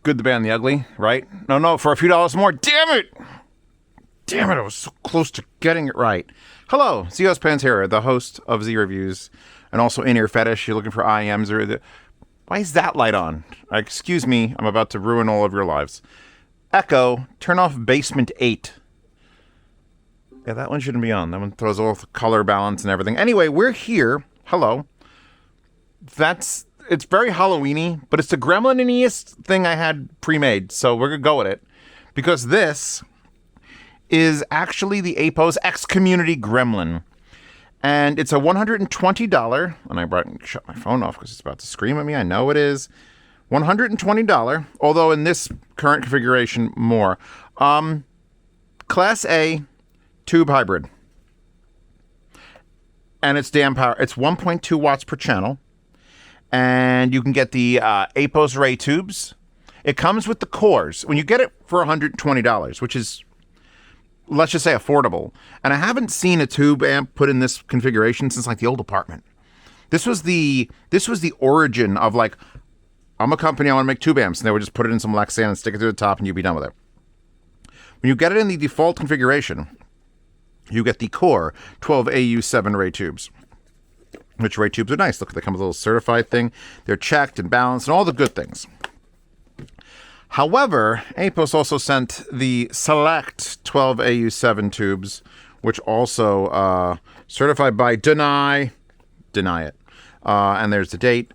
Good, the Bad, and the Ugly, right? No, for a few dollars more. Damn it! I was so close to getting it right. Hello, Zeospantera, the host of Z Reviews, and also In-Ear Fetish. You're looking for IMs or the... Why is that light on? Excuse me, I'm about to ruin all of your lives. Echo, turn off Basement 8. Yeah, that one shouldn't be on. That one throws off the color balance and everything. Anyway, we're here. Hello. It's very Halloween-y, but it's the Gremlin-iest thing I had pre-made, so we're going to go with it. Because this is actually the APOS X-Community Gremlin. And it's a $120, and I shut my phone off because it's about to scream at me. I know it is. $120, although in this current configuration, more. Class A tube hybrid. And it's damn power. It's 1.2 watts per channel. And you can get the APOS Ray tubes. It comes with the cores. When you get it for $120, which is, let's just say, affordable. And I haven't seen a tube amp put in this configuration since like the old apartment. This was the origin of like, I'm a company, I want to make tube amps, and they would just put it in some Lexan and stick it to the top, and you'd be done with it. When you get it in the default configuration, you get the core 12AU7 Ray tubes. Which Ray tubes are nice. Look, they come with a little certified thing. They're checked and balanced and all the good things. However, APOS also sent the select 12AU7 tubes, which also certified by Deny it. And there's the date.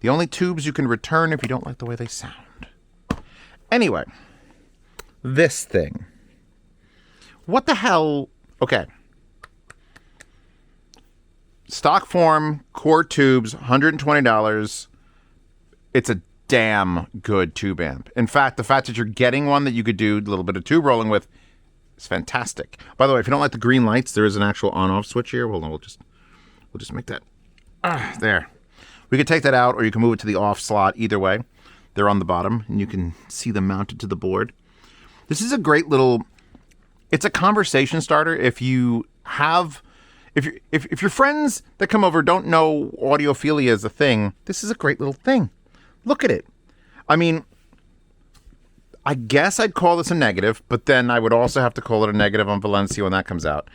The only tubes you can return if you don't like the way they sound. Anyway, this thing. What the hell? Okay. Stock form, core tubes, $120. It's a damn good tube amp. In fact, the fact that you're getting one that you could do a little bit of tube rolling with is fantastic. By the way, if you don't like the green lights, there is an actual on-off switch here. Hold on, we'll just make that. There. We could take that out, or you can move it to the off slot. Either way, they're on the bottom, and you can see them mounted to the board. This is a great little... It's a conversation starter if you have... If your friends that come over don't know audiophilia is a thing, this is a great little thing. Look at it. I mean, I guess I'd call this a negative, but then I would also have to call it a negative on Valencia when that comes out.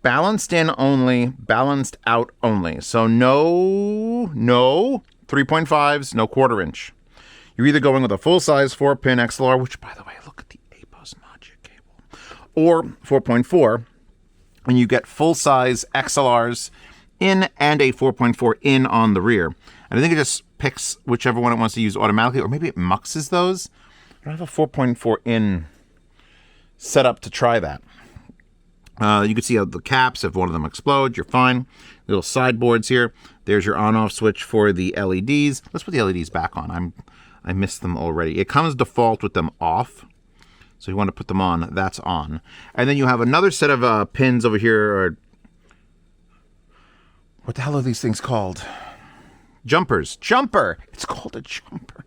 Balanced in only, balanced out only. So no 3.5s, no quarter inch. You're either going with a full-size 4-pin XLR, which, by the way, look at the APOS Magic cable, or 4.4. And you get full-size XLRs in and a 4.4 in on the rear. And I think it just picks whichever one it wants to use automatically, or maybe it muxes those. I don't have a 4.4 in set up to try that. You can see how the caps, if one of them explodes, you're fine. Little sideboards here. There's your on-off switch for the LEDs. Let's put the LEDs back on. I missed them already. It comes default with them off. So you want to put them on, that's on. And then you have another set of pins over here. Or what the hell are these things called? Jumpers. Jumper! It's called a jumper.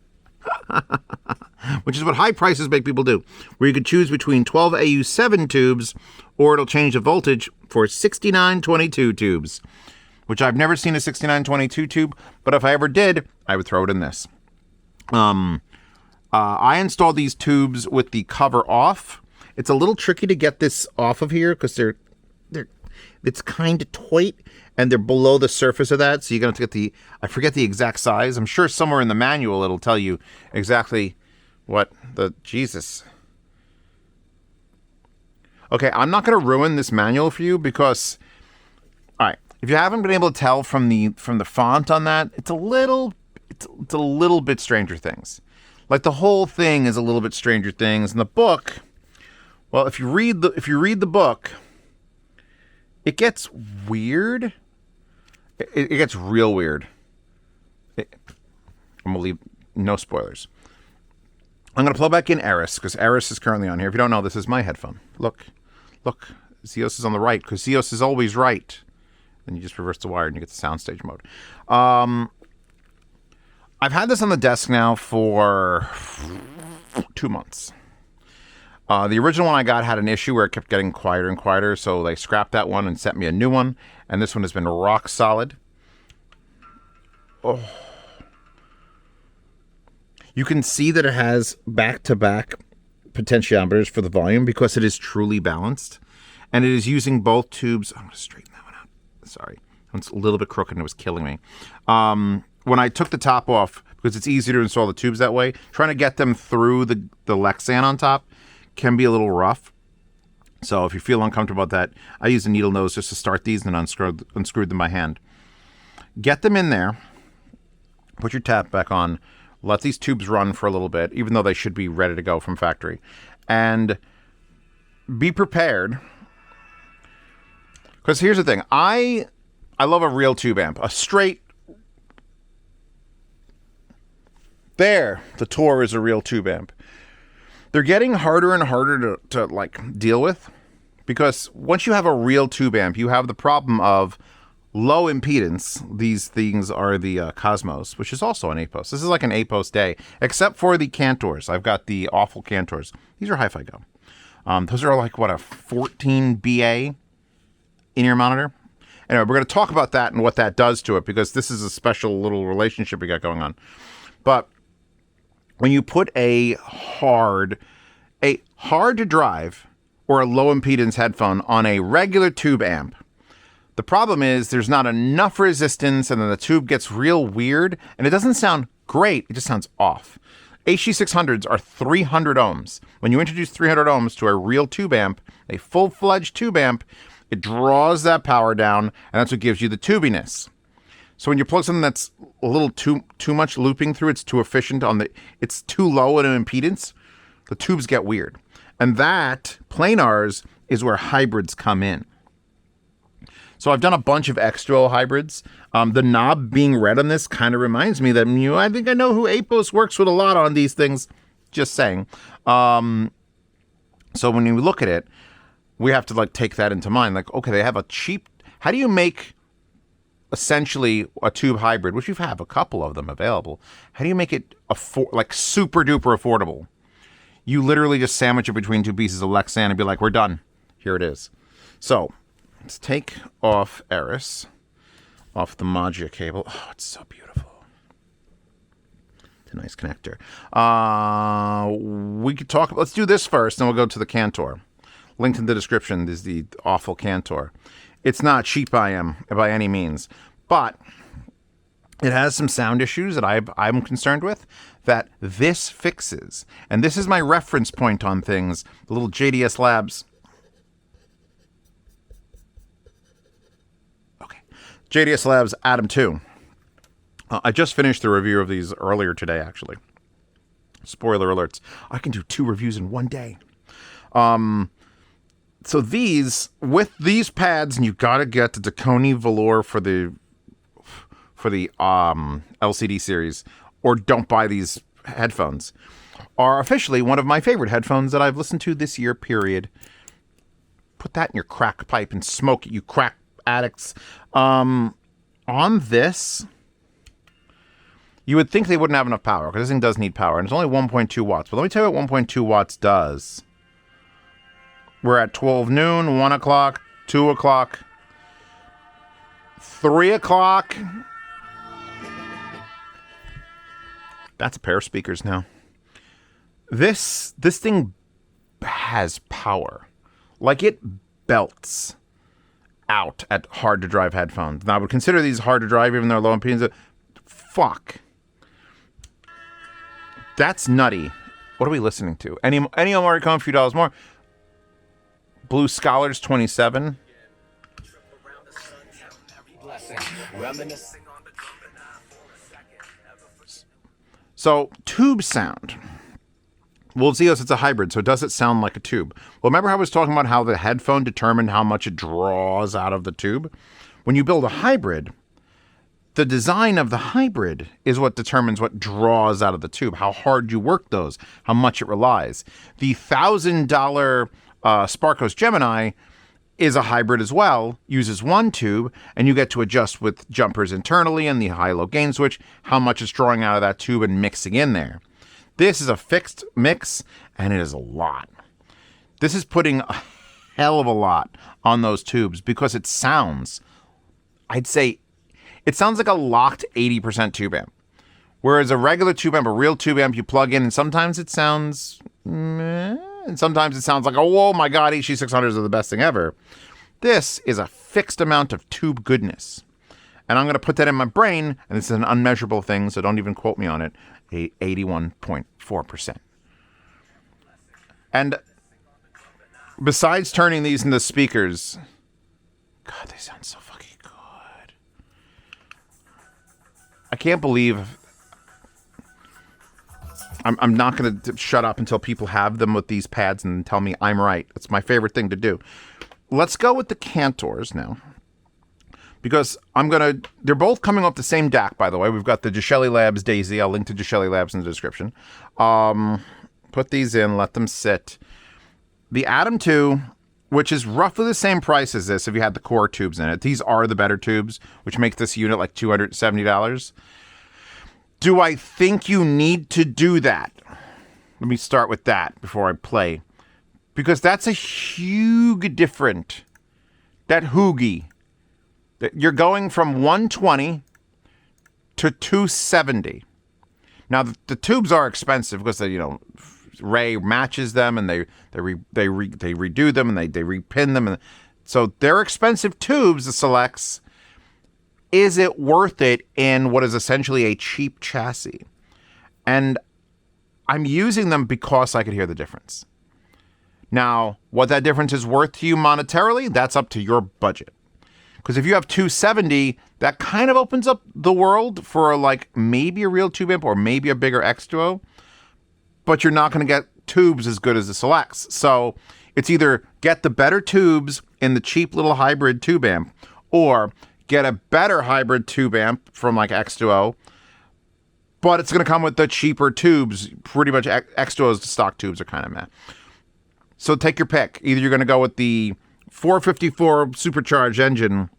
Which is what high prices make people do. Where you could choose between 12AU7 tubes, or it'll change the voltage for 6922 tubes. Which I've never seen a 6922 tube, but if I ever did, I would throw it in this. I installed these tubes with the cover off. It's a little tricky to get this off of here because it's kind of tight and they're below the surface of that. So you're going to have to get I forget the exact size. I'm sure somewhere in the manual it'll tell you exactly what Jesus. Okay, I'm not going to ruin this manual for you because, all right, if you haven't been able to tell from the font on that, it's a little bit Stranger Things. Like the whole thing is a little bit Stranger Things. And the book, well, if you read the book, it gets weird. It gets real weird. I'm gonna leave no spoilers. I'm gonna plug back in Eris because Eris is currently on here. If you don't know, this is my headphone. Look, Zeos is on the right because Zeos is always right. Then you just reverse the wire and you get the soundstage mode. I've had this on the desk now for 2 months. The original one I got had an issue where it kept getting quieter and quieter, so they scrapped that one and sent me a new one. And this one has been rock solid. Oh. You can see that it has back-to-back potentiometers for the volume because it is truly balanced. And it is using both tubes. I'm going to straighten that one out. Sorry. It's a little bit crooked and it was killing me. When I took the top off, because it's easier to install the tubes that way, trying to get them through the Lexan on top can be a little rough. So if you feel uncomfortable about that, I use a needle nose just to start these and then unscrewed them by hand. Get them in there. Put your tap back on. Let these tubes run for a little bit, even though they should be ready to go from factory. And be prepared. Because here's the thing. I love a real tube amp. A straight... There. The Tor is a real tube amp. They're getting harder and harder to like deal with. Because once you have a real tube amp, you have the problem of low impedance. These things are the Cosmos, which is also an APOS. This is like an APOS day, except for the Cantors. I've got the awful Cantors. These are Hi-Fi Go. Those are like, what, a 14 BA in-ear monitor? Anyway, we're going to talk about that and what that does to it, because this is a special little relationship we got going on. But when you put a hard to drive or a low impedance headphone on a regular tube amp, the problem is there's not enough resistance, and then the tube gets real weird, and it doesn't sound great. It just sounds off. HG600s are 300 ohms. When you introduce 300 ohms to a real tube amp, a full-fledged tube amp, it draws that power down, and that's what gives you the tubiness. So when you plug something that's a little too much looping through, it's too efficient it's too low in an impedance, the tubes get weird. And that, planars, is where hybrids come in. So I've done a bunch of X-Duo hybrids. The knob being red on this kind of reminds me that, I think I know who APOS works with a lot on these things. Just saying. So when you look at it, we have to like take that into mind. Like, okay, they have a cheap... How do you make essentially a tube hybrid, which you have a couple of them available? How do you make it like super duper affordable? You literally just sandwich it between two pieces of Lexan and be like, we're done. Here it is. So let's take off Eris, off the Magia cable. Oh, it's so beautiful. It's a nice connector. We could talk. Let's do this first, then we'll go to the Cantor. Linked in the description is the awful Cantor. It's not cheap by any means, but it has some sound issues that I'm concerned with that this fixes. And this is my reference point on things. The little JDS Labs. Okay. JDS Labs Atom 2. I just finished the review of these earlier today, actually. Spoiler alerts. I can do 2 reviews in one day. So with these pads, and you've got to get the Dakoni velour for the LCD series, or don't buy these headphones, are officially one of my favorite headphones that I've listened to this year, period. Put that in your crack pipe and smoke it, you crack addicts. On this, you would think they wouldn't have enough power, because this thing does need power, and it's only 1.2 watts. But let me tell you what 1.2 watts does. We're at 12 noon, 1 o'clock, 2 o'clock, 3 o'clock. That's a pair of speakers now. This thing has power. Like, it belts out at hard-to-drive headphones. Now, I would consider these hard to drive, even though they're low impedance. Fuck. That's nutty. What are we listening to? Ennio Morricone, a few dollars more. Blue Scholars 27. So, tube sound. Well, Zeos, it's a hybrid, so does it sound like a tube? Well, remember how I was talking about how the headphone determined how much it draws out of the tube? When you build a hybrid, the design of the hybrid is what determines what draws out of the tube, how hard you work those, how much it relies. The $1,000 Sparkos Gemini is a hybrid as well, uses one tube, and you get to adjust with jumpers internally and the high-low gain switch how much it's drawing out of that tube and mixing in there. This is a fixed mix, and it is a lot. This is putting a hell of a lot on those tubes because it sounds, I'd say, it sounds like a locked 80% tube amp. Whereas a regular tube amp, a real tube amp, you plug in, and sometimes it sounds meh, and sometimes it sounds like, oh my God, HG600s are the best thing ever. This is a fixed amount of tube goodness. And I'm going to put that in my brain, and this is an unmeasurable thing, so don't even quote me on it, 81.4%. And besides turning these into speakers, God, they sound so fucking good. I can't believe I'm not going to shut up until people have them with these pads and tell me I'm right. It's my favorite thing to do. Let's go with the Cantors now. Because they're both coming off the same DAC, by the way. We've got the Gishelli Labs Daisy. I'll link to Gishelli Labs in the description. Put these in, let them sit. The Atom 2, which is roughly the same price as this if you had the core tubes in it. These are the better tubes, which makes this unit like $270. Do I think you need to do that? Let me start with that before I play. Because that's a huge different. That hoogie. You're going from 120 to 270. Now the tubes are expensive because they, Ray matches them and they redo them and they repin them, and so they're expensive tubes. The Selects. Is it worth it in what is essentially a cheap chassis? And I'm using them because I could hear the difference. Now, what that difference is worth to you monetarily, that's up to your budget. Because if you have 270, that kind of opens up the world for like maybe a real tube amp or maybe a bigger X2O, but you're not going to get tubes as good as the Selects. So it's either get the better tubes in the cheap little hybrid tube amp or get a better hybrid tube amp from like X2O, but it's going to come with the cheaper tubes. Pretty much X2O's stock tubes are kind of meh. So take your pick. Either you're going to go with the 454 supercharged engine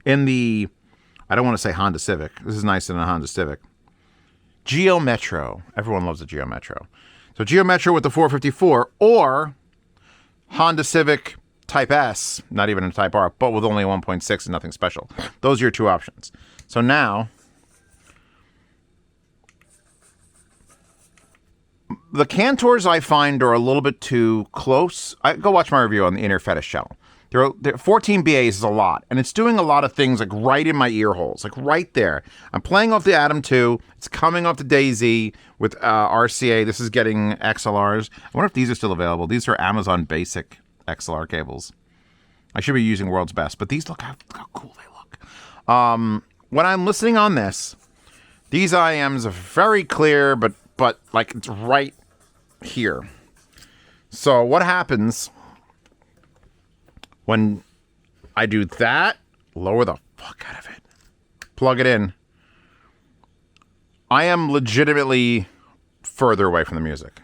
in the, I don't want to say Honda Civic. This is nicer than a Honda Civic. Geo Metro. Everyone loves a Geo Metro. So Geo Metro with the 454 or Honda Civic Type S, not even a Type R, but with only 1.6 and nothing special. Those are your two options. So now, the Cantors I find are a little bit too close. Go watch my review on the Inner Fetish channel. They're 14 BAs is a lot, and it's doing a lot of things like right in my ear holes, like right there. I'm playing off the Atom 2. It's coming off the Daisy with RCA. This is getting XLRs. I wonder if these are still available. These are Amazon Basic XLR cables. I should be using World's Best, but these look how cool they look. When I'm listening on this, these IMs are very clear, but like it's right here. So what happens when I do that? Lower the fuck out of it. Plug it in. I am legitimately further away from the music.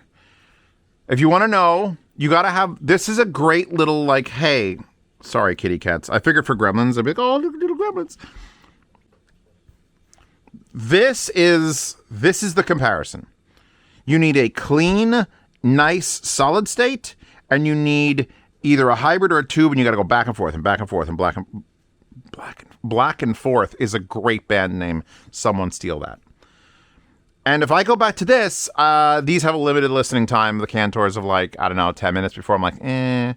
If you want to know, you got to have, this is a great little like, hey, sorry, kitty cats. I figured for gremlins, I'd be like, oh, look at little gremlins. This is the comparison. You need a clean, nice, solid state, and you need either a hybrid or a tube, and you got to go back and forth and back and forth and Black and Forth is a great band name. Someone steal that. And if I go back to this, these have a limited listening time. The Cantors of like, I don't know, 10 minutes before I'm like, eh.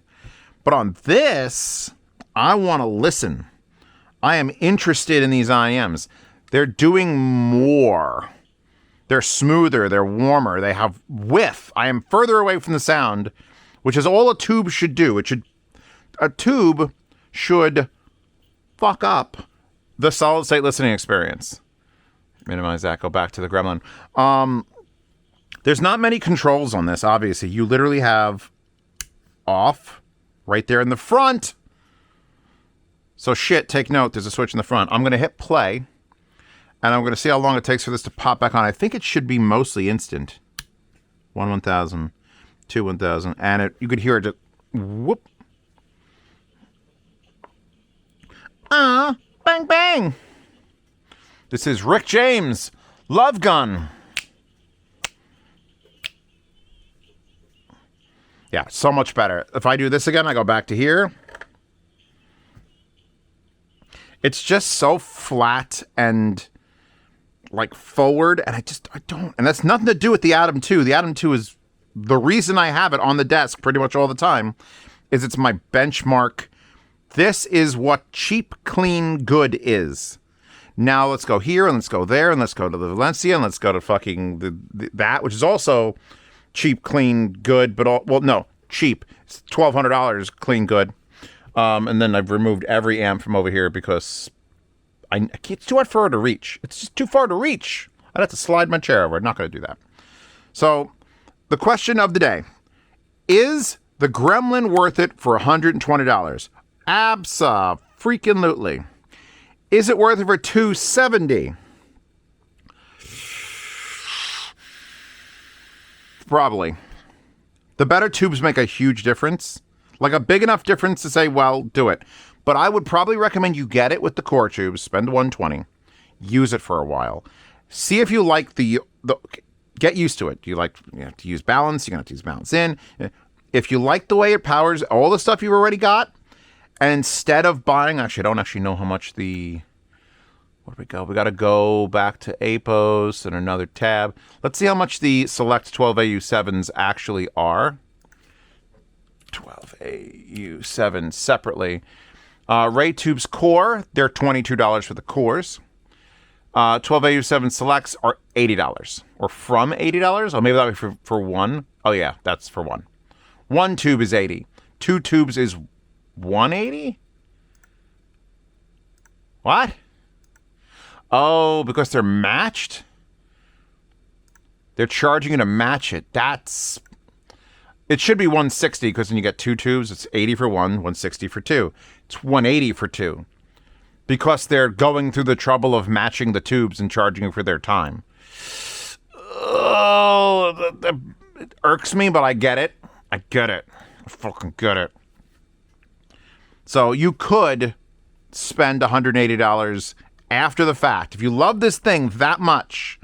But on this, I want to listen. I am interested in these IMs. They're doing more. They're smoother. They're warmer. They have width. I am further away from the sound, which is all a tube should do. A tube should fuck up the solid state listening experience. Minimize that. Go back to the Gremlin. There's not many controls on this, obviously. You literally have off right there in the front. So shit, take note. There's a switch in the front. I'm going to hit play. And I'm going to see how long it takes for this to pop back on. I think it should be mostly instant. 1,000, 1,000. And you could hear it just whoop. Bang, bang. This is Rick James, Love Gun. Yeah, so much better. If I do this again, I go back to here. It's just so flat and like forward, and I don't. And that's nothing to do with the Atom 2. The Atom 2 is the reason I have it on the desk pretty much all the time. Is it's my benchmark. This is what cheap, clean, good is. Now let's go here, and let's go there, and let's go to the Valencia, and let's go to fucking that, which is also cheap, clean, good, but cheap. It's $1,200 clean, good. And then I've removed every amp from over here because it's too far to reach. It's just too far to reach. I'd have to slide my chair over. I'm not going to do that. So the question of the day, is the Gremlin worth it for $120? Abso-freaking-lutely. Is it worth it for $270? Probably. The better tubes make a huge difference. Like a big enough difference to say, well, do it. But I would probably recommend you get it with the core tubes, spend $120, use it for a while. See if you like the get used to it. You have to use balance, you're going to have to use balance in. If you like the way it powers all the stuff you've already got, and instead of buying, actually, I don't actually know how much where do we go? We got to go back to APOS and another tab. Let's see how much the Select 12AU7s actually are. 12AU7 separately. Ray Tubes Core, they're $22 for the cores. 12AU7 Selects are $80. Or from $80? Oh, maybe that would be for one. Oh, yeah, that's for one. One tube is $80. Two tubes is $180? What? Oh, because they're matched? They're charging you to match it. It should be $160 because when you get two tubes, it's $80 for one, $160 for two. It's $180 for two. Because they're going through the trouble of matching the tubes and charging you for their time. Oh, it irks me, but I get it. I fucking get it. So you could spend $180 after the fact. If you love this thing that much,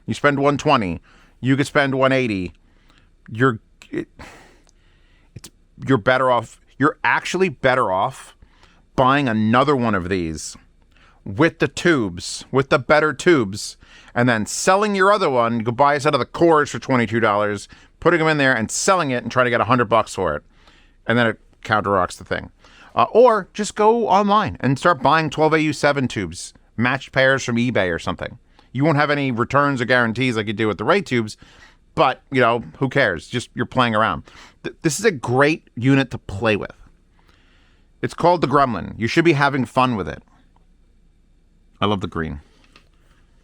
you spend $120, you could spend $180. You're better off. You're actually better off buying another one of these with the tubes, with the better tubes, and then selling your other one. You could buy a set of the cores for $22, putting them in there and selling it and trying to get $100 for it. And then it counteracts the thing. Or just go online and start buying 12AU7 tubes, matched pairs from eBay or something. You won't have any returns or guarantees like you do with the Ray tubes, but, who cares? Just you're playing around. This is a great unit to play with. It's called the Gremlin. You should be having fun with it. I love the green.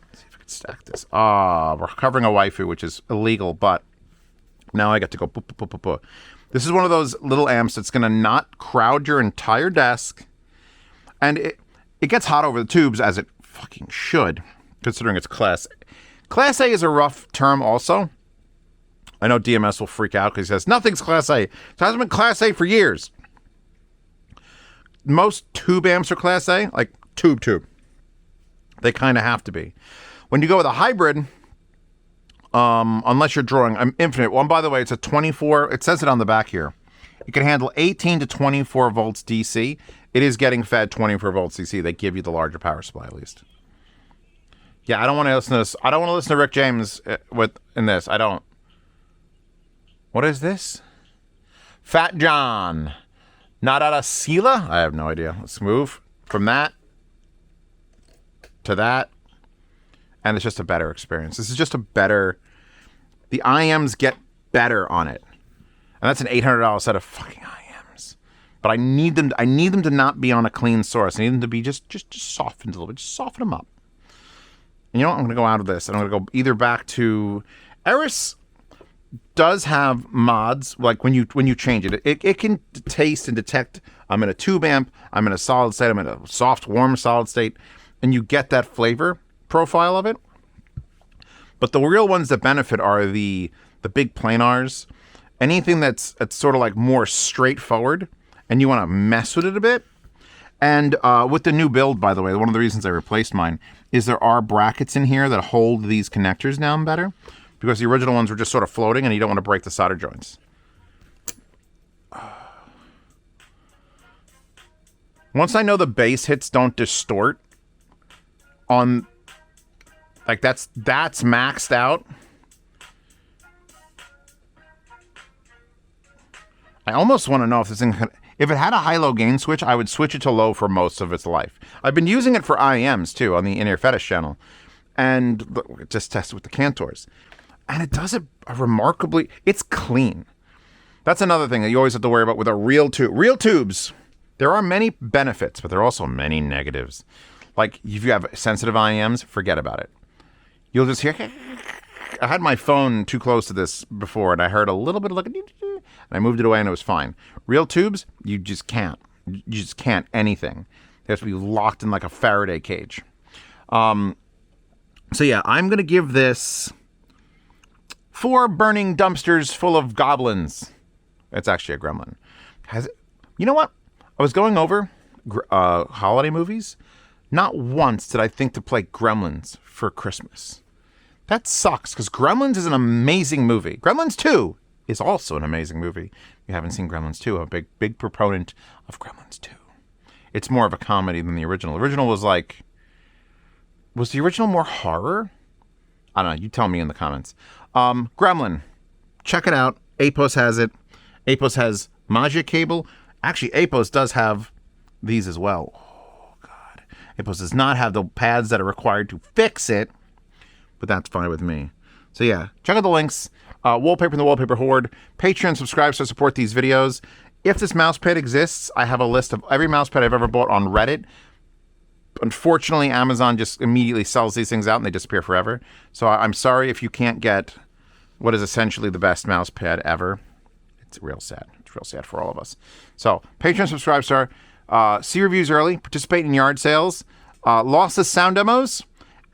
Let's see if I can stack this. We're covering a waifu, which is illegal, but now I get to go boop, boop, boop, boop, boop. This is one of those little amps that's going to not crowd your entire desk. And it gets hot over the tubes, as it fucking should, considering it's Class A. Class A is a rough term also. I know DMS will freak out because he says, nothing's Class A. It hasn't been Class A for years. Most tube amps are Class A, like tube. They kind of have to be. When you go with a hybrid, unless you're drawing, I'm infinite. One, by the way, it's a 24. It says it on the back here. It can handle 18 to 24 volts DC. It is getting fed 24 volts DC. They give you the larger power supply at least. Yeah, I don't want to listen to this. I don't want to listen to Rick James in this. I don't. What is this? Fat John. Nadara Sila? I have no idea. Let's move from that to that. And it's just a better experience. This is just a better... The IMs get better on it. And that's an $800 set of fucking IMs. But I need them to not be on a clean source. I need them to be just softened a little bit. Just soften them up. And you know what? I'm going to go out of this. And I'm going to go either back to... Eris does have mods, like when you change it. It can taste and detect, I'm in a tube amp, I'm in a solid state, I'm in a soft, warm solid state. And you get that flavor profile of it. But the real ones that benefit are the big planars. Anything that's sort of like more straightforward and you want to mess with it a bit. And with the new build, by the way, one of the reasons I replaced mine is there are brackets in here that hold these connectors down better because the original ones were just sort of floating and you don't want to break the solder joints. Once I know the bass hits don't distort on Like that's maxed out. I almost want to know if this thing, if it had a high-low gain switch, I would switch it to low for most of its life. I've been using it for IEMs too on the In-Ear Fetish channel, and just tested with the Cantors, and it does it remarkably. It's clean. That's another thing that you always have to worry about with a real tube. Real tubes, there are many benefits, but there are also many negatives. Like if you have sensitive IEMs, forget about it. You'll just hear. I had my phone too close to this before, and I heard a little bit of like, and I moved it away, and it was fine. Real tubes, you just can't. You just can't anything. They have to be locked in like a Faraday cage. So yeah, I'm gonna give this 4 burning dumpsters full of goblins. It's actually a gremlin. You know what? I was going over holiday movies. Not once did I think to play Gremlins for Christmas. That sucks, because Gremlins is an amazing movie. Gremlins 2 is also an amazing movie. If you haven't seen Gremlins 2, I'm a big proponent of Gremlins 2. It's more of a comedy than the original. The original was like... Was the original more horror? I don't know. You tell me in the comments. Gremlin. Check it out. APOS has it. APOS has Magia cable. Actually, APOS does have these as well. Oh, God. APOS does not have the pads that are required to fix it. But that's fine with me. So yeah, check out the links. Wallpaper in the Wallpaper Horde. Patreon, subscribe to support these videos. If this mousepad exists, I have a list of every mousepad I've ever bought on Reddit. Unfortunately, Amazon just immediately sells these things out and they disappear forever. So I'm sorry if you can't get what is essentially the best mousepad ever. It's real sad. It's real sad for all of us. So Patreon, subscribe, star. See reviews early. Participate in yard sales. Lossless sound demos.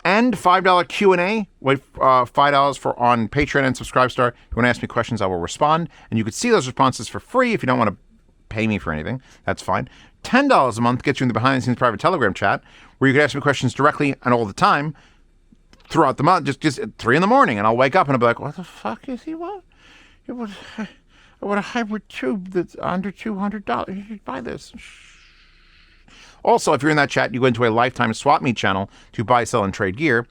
And $5 Q&A, wait, $5 for on Patreon and Subscribestar. If you want to ask me questions, I will respond. And you could see those responses for free if you don't want to pay me for anything. That's fine. $10 a month gets you in the behind-the-scenes private Telegram chat where you can ask me questions directly and all the time throughout the month, just at 3 in the morning. And I'll wake up and I'll be like, what the fuck is he? What? I want a hybrid tube that's under $200. You should buy this. Also, if you're in that chat, you go into a Lifetime Swap Meet channel to buy, sell, and trade gear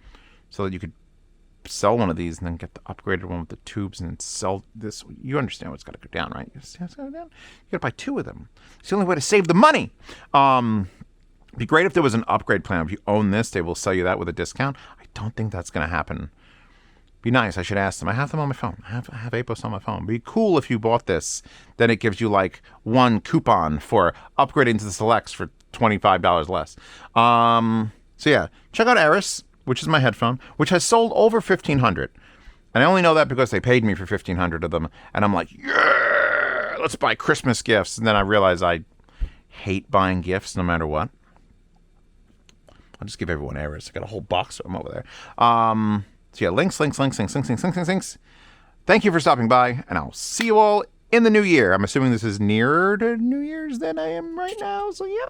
so that you could sell one of these and then get the upgraded one with the tubes and then sell this. You understand what's got to go down, right? You understand what's got to go down? You got to buy 2 of them. It's the only way to save the money. It'd be great if there was an upgrade plan. If you own this, they will sell you that with a discount. I don't think that's going to happen. Be nice. I should ask them. I have them on my phone. I have APOS on my phone. Be cool if you bought this. Then it gives you like 1 coupon for upgrading to the Selects for $25 less. So yeah, check out Eris, which is my headphone, which has sold over 1,500. And I only know that because they paid me for 1,500 of them. And I'm like, yeah, let's buy Christmas gifts. And then I realize I hate buying gifts no matter what. I'll just give everyone Eris. I got a whole box of them over there. So yeah, links. Thank you for stopping by, and I'll see you all in the new year. I'm assuming this is nearer to New Year's than I am right now. So yeah.